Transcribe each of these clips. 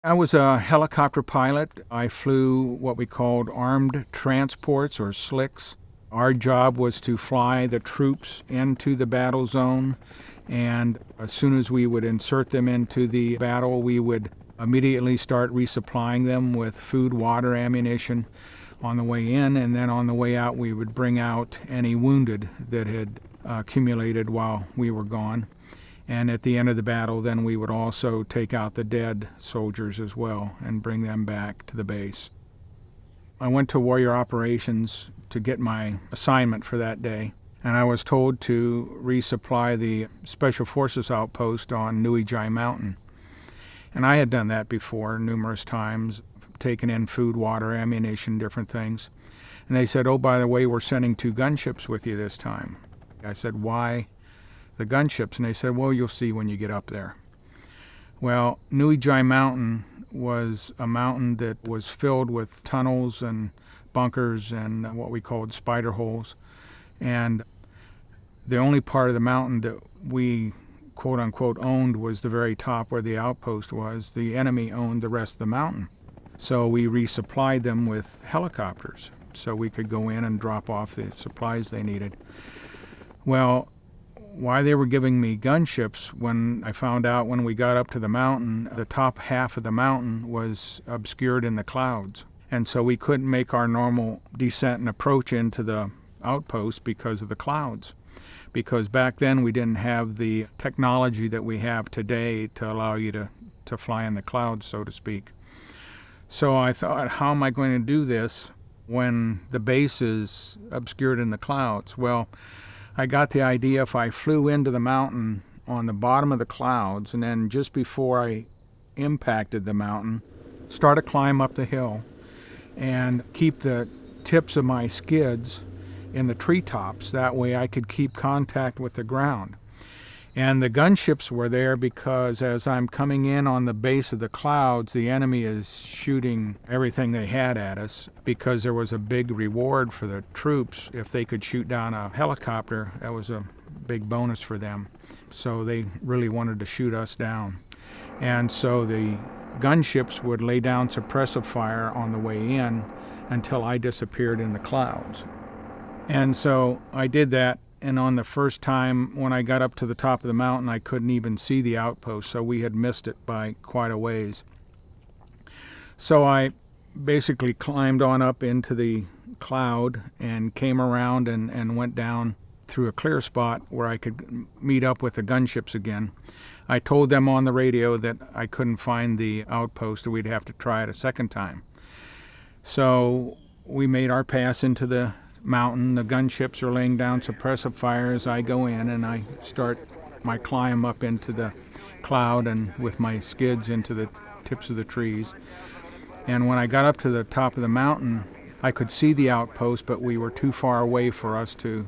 I was a helicopter pilot. I flew what we called armed transports, or SLICs. Our job was to fly the troops into the battle zone, and as soon as we would insert them into the battle, we would immediately start resupplying them with food, water, ammunition on the way in, and then on the way out we would bring out any wounded that had accumulated while we were gone. And at the end of the battle, then we would also take out the dead soldiers as well and bring them back to the base. I went to Warrior Operations to get my assignment for that day, and I was told to resupply the Special Forces outpost on Huey Mountain. And I had done that before numerous times, taken in food, water, ammunition, different things. And they said, "Oh, by the way, we're sending 2 gunships with you this time." I said, "Why the gunships?" And they said, "Well, you'll see when you get up there." Well, Huey Mountain was a mountain that was filled with tunnels and bunkers and what we called spider holes. And the only part of the mountain that we quote-unquote owned was the very top where the outpost was. The enemy owned the rest of the mountain. So we resupplied them with helicopters so we could go in and drop off the supplies they needed. Well, why they were giving me gunships, when I found out when we got up to the mountain, the top half of the mountain was obscured in the clouds. And so we couldn't make our normal descent and approach into the outpost because of the clouds. Because back then we didn't have the technology that we have today to allow you to fly in the clouds, so to speak. So I thought, how am I going to do this when the base is obscured in the clouds? Well, I got the idea if I flew into the mountain on the bottom of the clouds, and then just before I impacted the mountain, start a climb up the hill and keep the tips of my skids in the treetops. That way I could keep contact with the ground. And the gunships were there because as I'm coming in on the base of the clouds, the enemy is shooting everything they had at us, because there was a big reward for the troops. If they could shoot down a helicopter, that was a big bonus for them. So they really wanted to shoot us down. And so the gunships would lay down suppressive fire on the way in until I disappeared in the clouds. And so I did that, and on the first time when I got up to the top of the mountain, I couldn't even see the outpost, so we had missed it by quite a ways. So I basically climbed on up into the cloud and came around and went down through a clear spot where I could meet up with the gunships again. I told them on the radio that I couldn't find the outpost, and we'd have to try it a second time. So we made our pass into the mountain. The gunships are laying down suppressive fire as I go in, and I start my climb up into the cloud and with my skids into the tips of the trees. And when I got up to the top of the mountain, I could see the outpost, but we were too far away for us to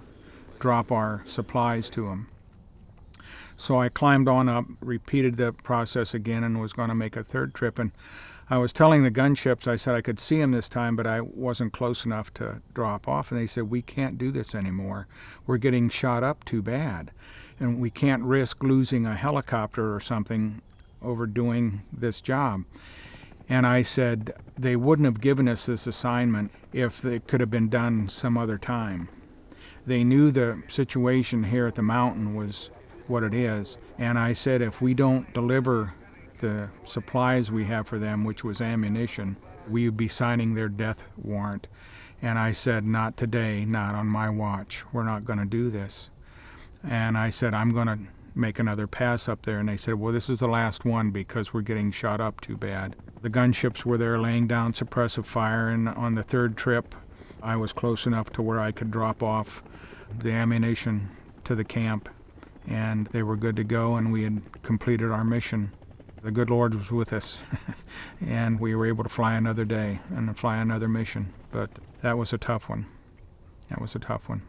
drop our supplies to them. So I climbed on up, repeated the process again, and was going to make a third trip. And I was telling the gunships, I said I could see them this time, but I wasn't close enough to drop off. And they said, "We can't do this anymore. We're getting shot up too bad. And we can't risk losing a helicopter or something over doing this job." And I said, they wouldn't have given us this assignment if it could have been done some other time. They knew the situation here at the mountain was what it is. And I said, if we don't deliver the supplies we have for them, which was ammunition, we would be signing their death warrant. And I said, not today, not on my watch. We're not going to do this. And I said, I'm going to make another pass up there. And they said, well, this is the last one because we're getting shot up too bad. The gunships were there laying down suppressive fire, and on the third trip, I was close enough to where I could drop off the ammunition to the camp, and they were good to go, and we had completed our mission. The good Lord was with us, and we were able to fly another day and fly another mission. But that was a tough one. That was a tough one.